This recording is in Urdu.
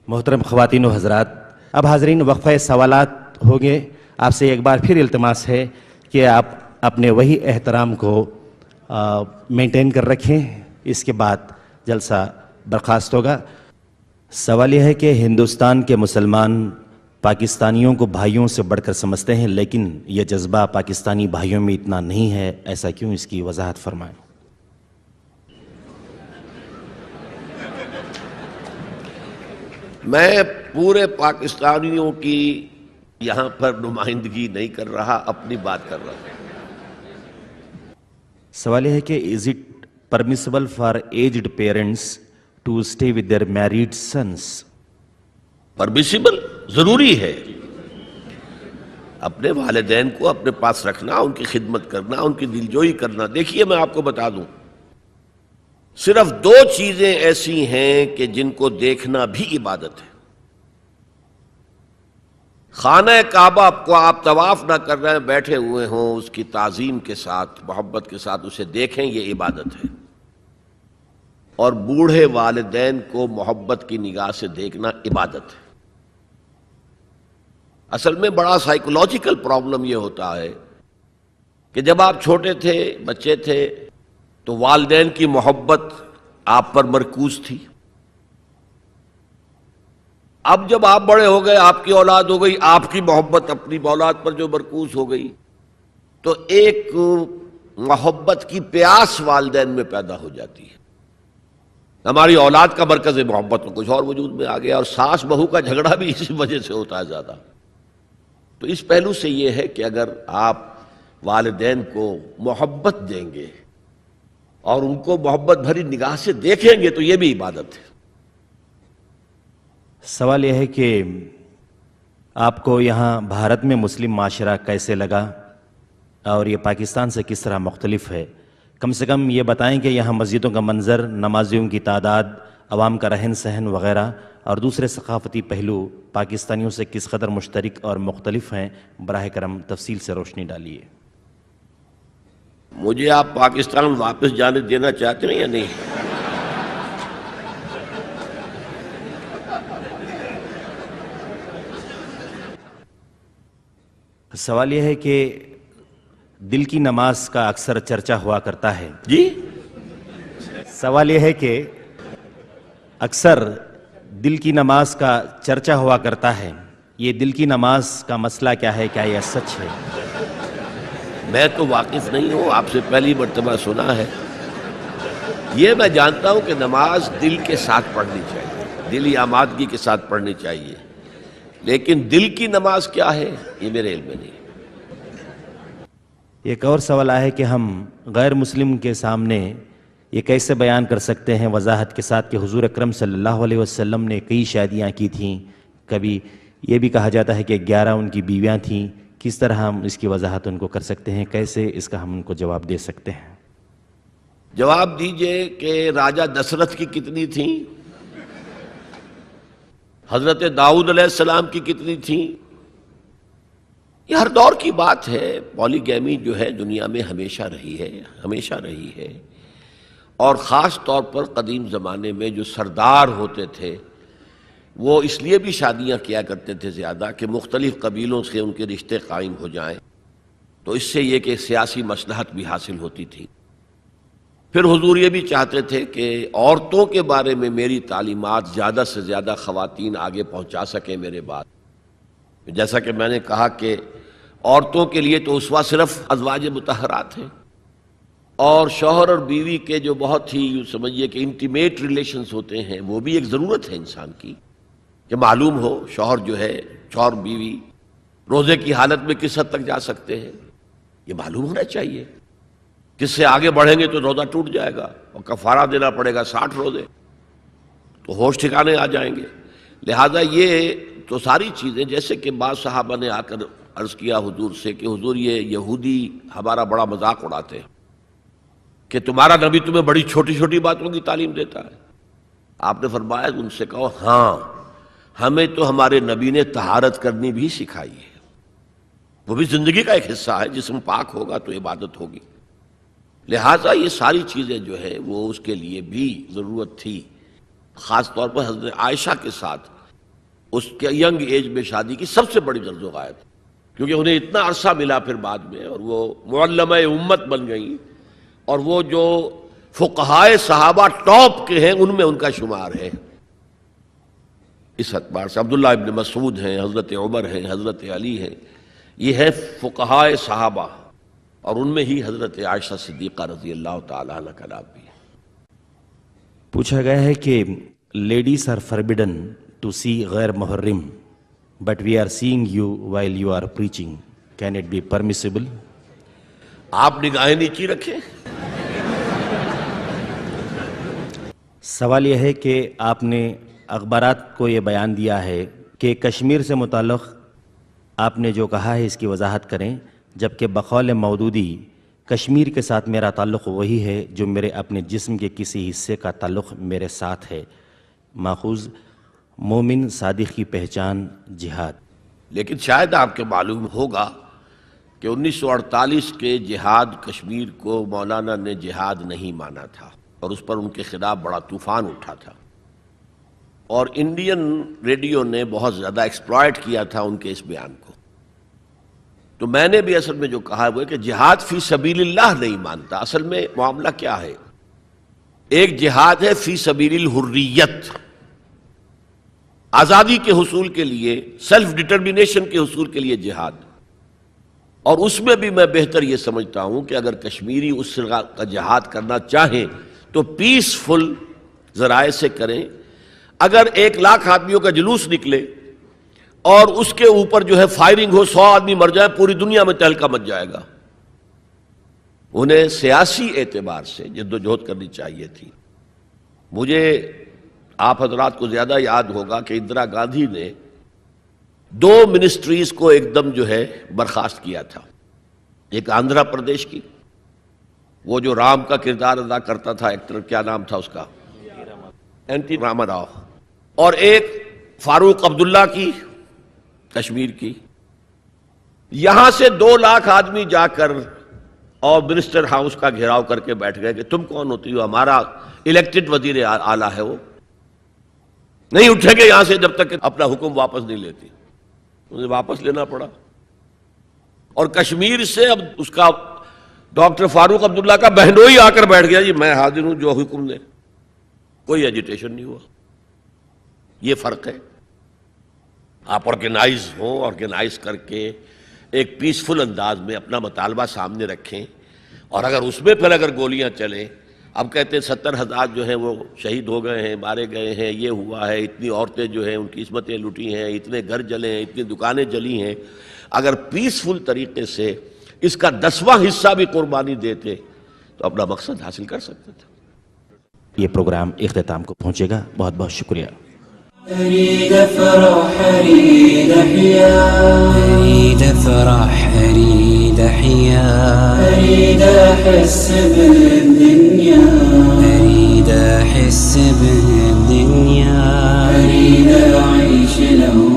محترم خواتین و حضرات، اب حاضرین وقفہ سوالات ہوں گے۔ آپ سے ایک بار پھر التماس ہے کہ آپ اپنے وہی احترام کو مینٹین کر رکھیں، اس کے بعد جلسہ برخاست ہوگا۔ سوال یہ ہے کہ ہندوستان کے مسلمان پاکستانیوں کو بھائیوں سے بڑھ کر سمجھتے ہیں، لیکن یہ جذبہ پاکستانی بھائیوں میں اتنا نہیں ہے، ایسا کیوں؟ اس کی وضاحت فرمائیں۔ میں پورے پاکستانیوں کی یہاں پر نمائندگی نہیں کر رہا، اپنی بات کر رہا ہوں۔ سوال یہ ہے کہ is it permissible for aged parents to stay with their married sons? Permissible ضروری ہے، اپنے والدین کو اپنے پاس رکھنا، ان کی خدمت کرنا، ان کی دلجوئی کرنا۔ دیکھیے میں آپ کو بتا دوں، صرف دو چیزیں ایسی ہیں کہ جن کو دیکھنا بھی عبادت ہے۔ خانہ کعبہ کو آپ طواف نہ کر رہے ہیں، بیٹھے ہوئے ہوں، اس کی تعظیم کے ساتھ، محبت کے ساتھ اسے دیکھیں، یہ عبادت ہے۔ اور بوڑھے والدین کو محبت کی نگاہ سے دیکھنا عبادت ہے۔ اصل میں بڑا سائیکولوجیکل پرابلم یہ ہوتا ہے کہ جب آپ چھوٹے تھے، بچے تھے، تو والدین کی محبت آپ پر مرکوز تھی۔ اب جب آپ بڑے ہو گئے، آپ کی اولاد ہو گئی، آپ کی محبت اپنی اولاد پر جو مرکوز ہو گئی، تو ایک محبت کی پیاس والدین میں پیدا ہو جاتی ہے۔ ہماری اولاد کا مرکز محبت میں کچھ اور وجود میں آ گیا، اور ساس بہو کا جھگڑا بھی اسی وجہ سے ہوتا ہے زیادہ۔ تو اس پہلو سے یہ ہے کہ اگر آپ والدین کو محبت دیں گے اور ان کو محبت بھری نگاہ سے دیکھیں گے تو یہ بھی عبادت ہے۔ سوال یہ ہے کہ آپ کو یہاں بھارت میں مسلم معاشرہ کیسے لگا اور یہ پاکستان سے کس طرح مختلف ہے؟ کم سے کم یہ بتائیں کہ یہاں مسجدوں کا منظر، نمازیوں کی تعداد، عوام کا رہن سہن وغیرہ اور دوسرے ثقافتی پہلو پاکستانیوں سے کس قدر مشترک اور مختلف ہیں؟ براہ کرم تفصیل سے روشنی ڈالیے۔ مجھے آپ پاکستان واپس جانے دینا چاہتے ہیں یا نہیں؟ سوال یہ ہے کہ دل کی نماز کا اکثر چرچا ہوا کرتا ہے۔ جی؟ سوال یہ ہے کہ اکثر دل کی نماز کا چرچا ہوا کرتا ہے، یہ دل کی نماز کا مسئلہ کیا ہے؟ کیا یہ سچ ہے؟ میں تو واقف نہیں ہوں، آپ سے پہلی مرتبہ سنا ہے۔ یہ میں جانتا ہوں کہ نماز دل کے ساتھ پڑھنی چاہیے، دلی آمادگی کے ساتھ پڑھنی چاہیے، لیکن دل کی نماز کیا ہے یہ میرے علم میں نہیں۔ ایک اور سوال ہے کہ ہم غیر مسلم کے سامنے یہ کیسے بیان کر سکتے ہیں وضاحت کے ساتھ کہ حضور اکرم صلی اللہ علیہ وسلم نے کئی شادیاں کی تھیں، کبھی یہ بھی کہا جاتا ہے کہ 11 ان کی بیویاں تھیں، کس طرح ہم اس کی وضاحت ان کو کر سکتے ہیں؟ کیسے اس کا ہم ان کو جواب دے سکتے ہیں؟ جواب دیجئے کہ راجہ دشرتھ کی کتنی تھیں، حضرت داؤد علیہ السلام کی کتنی تھیں؟ یہ ہر دور کی بات ہے۔ پولی گیمی جو ہے دنیا میں ہمیشہ رہی ہے، ہمیشہ رہی ہے، اور خاص طور پر قدیم زمانے میں جو سردار ہوتے تھے وہ اس لیے بھی شادیاں کیا کرتے تھے زیادہ کہ مختلف قبیلوں سے ان کے رشتے قائم ہو جائیں، تو اس سے یہ کہ سیاسی مصلحت بھی حاصل ہوتی تھی۔ پھر حضور یہ بھی چاہتے تھے کہ عورتوں کے بارے میں میری تعلیمات زیادہ سے زیادہ خواتین آگے پہنچا سکیں میرے بعد۔ جیسا کہ میں نے کہا کہ عورتوں کے لیے تو اسوہ صرف ازواج مطہرات ہیں، اور شوہر اور بیوی کے جو بہت ہی یوں سمجھیے کہ انٹیمیٹ ریلیشنز ہوتے ہیں، وہ بھی ایک ضرورت ہے انسان کی کہ معلوم ہو شوہر جو ہے، شوہر بیوی روزے کی حالت میں کس حد تک جا سکتے ہیں، یہ معلوم ہونا چاہیے۔ کس سے آگے بڑھیں گے تو روزہ ٹوٹ جائے گا اور کفارہ دینا پڑے گا 60 روزے، تو ہوش ٹھکانے آ جائیں گے۔ لہذا یہ تو ساری چیزیں، جیسے کہ بعض صحابہ نے آ کر عرض کیا حضور سے کہ حضور یہ یہودی ہمارا بڑا مذاق اڑاتے ہیں کہ تمہارا نبی تمہیں بڑی چھوٹی چھوٹی باتوں کی تعلیم دیتا ہے۔ آپ نے فرمایا ان سے کہو ہاں، ہمیں تو ہمارے نبی نے طہارت کرنی بھی سکھائی ہے، وہ بھی زندگی کا ایک حصہ ہے، جسم پاک ہوگا تو عبادت ہوگی۔ لہٰذا یہ ساری چیزیں جو ہے وہ اس کے لیے بھی ضرورت تھی۔ خاص طور پر حضرت عائشہ کے ساتھ اس کے ینگ ایج میں شادی کی سب سے بڑی زرز و غائب، کیونکہ انہیں اتنا عرصہ ملا پھر بعد میں، اور وہ معلمہ امت بن گئیں، اور وہ جو فقہائے صحابہ ٹاپ کے ہیں ان میں ان کا شمار ہے۔ اس اعتبار سے عبداللہ ابن مسعود ہیں، حضرت عمر ہیں، حضرت علی ہیں، یہ ہے فقہائے صحابہ، اور ان میں ہی حضرت عائشہ صدیقہ رضی اللہ تعالی عنہ کا نام بھی ہے۔ پوچھا گیا ہے کہ ladies are forbidden to see غیر محرم but we are seeing you while you are preaching, can it be permissible? آپ نگاہیں نیچی رکھیں۔ سوال یہ ہے کہ آپ نے اخبارات کو یہ بیان دیا ہے کہ کشمیر سے متعلق آپ نے جو کہا ہے اس کی وضاحت کریں، جبکہ بقول مودودی کشمیر کے ساتھ میرا تعلق وہی ہے جو میرے اپنے جسم کے کسی حصے کا تعلق میرے ساتھ ہے، ماخوذ مومن صادق کی پہچان جہاد۔ لیکن شاید آپ کے معلوم ہوگا کہ 1948 کے جہاد کشمیر کو مولانا نے جہاد نہیں مانا تھا، اور اس پر ان کے خلاف بڑا طوفان اٹھا تھا، اور انڈین ریڈیو نے بہت زیادہ ایکسپلائٹ کیا تھا ان کے اس بیان کو۔ تو میں نے بھی اصل میں جو کہا وہ ہے کہ جہاد فی سبیل اللہ نہیں مانتا۔ اصل میں معاملہ کیا ہے؟ ایک جہاد ہے فی سبیل الحریت، آزادی کے حصول کے لیے، سیلف ڈٹرمینیشن کے حصول کے لیے جہاد، اور اس میں بھی میں بہتر یہ سمجھتا ہوں کہ اگر کشمیری اس کا جہاد کرنا چاہیں تو پیسفل ذرائع سے کریں۔ اگر 1,00,000 آدمیوں کا جلوس نکلے اور اس کے اوپر جو ہے فائرنگ ہو، 100 آدمی مر جائیں، پوری دنیا میں تہلکہ مچ جائے گا۔ انہیں سیاسی اعتبار سے جدوجہد کرنی چاہیے تھی۔ مجھے آپ حضرات کو زیادہ یاد ہوگا کہ اندرا گاندھی نے 2 منسٹریز کو ایک دم جو ہے برخاست کیا تھا، ایک آندھرا پردیش کی، وہ جو رام کا کردار ادا کرتا تھا ایکٹر، کیا نام تھا اس کا، این ٹی راما راؤ، اور ایک فاروق عبداللہ کی کشمیر کی۔ یہاں سے 2,00,000 آدمی جا کر اور منسٹر ہاؤس کا گھیراؤ کر کے بیٹھ گئے کہ تم کون ہوتی ہو؟ ہمارا الیکٹڈ وزیر اعلیٰ ہے، وہ نہیں اٹھیں گے یہاں سے جب تک کہ اپنا حکم واپس نہیں لیتی۔ انہیں واپس لینا پڑا، اور کشمیر سے اب اس کا ڈاکٹر فاروق عبداللہ کا بہنوئی آ کر بیٹھ گیا، جی میں حاضر ہوں جو حکم دے۔ کوئی ایجیٹیشن نہیں ہوا۔ یہ فرق ہے۔ آپ آرگنائز ہوں، آرگنائز کر کے ایک پیسفل انداز میں اپنا مطالبہ سامنے رکھیں، اور اگر اس میں پھر اگر گولیاں چلیں، اب کہتے ہیں 70,000 جو ہیں وہ شہید ہو گئے ہیں، مارے گئے ہیں، یہ ہوا ہے، اتنی عورتیں جو ہیں ان کی عصمتیں لوٹی ہیں، اتنے گھر جلے ہیں، اتنی دکانیں جلی ہیں۔ اگر پیسفل طریقے سے اس کا 10واں حصہ بھی قربانی دیتے تو اپنا مقصد حاصل کر سکتے تھے۔ یہ پروگرام اختتام کو پہنچے گا، بہت بہت شکریہ۔ أريد أفرح أريد أحيا أريد أفرح أريد أحيا أريد أحس بالدنيا أريد أحس بالدنيا أريد أعيش له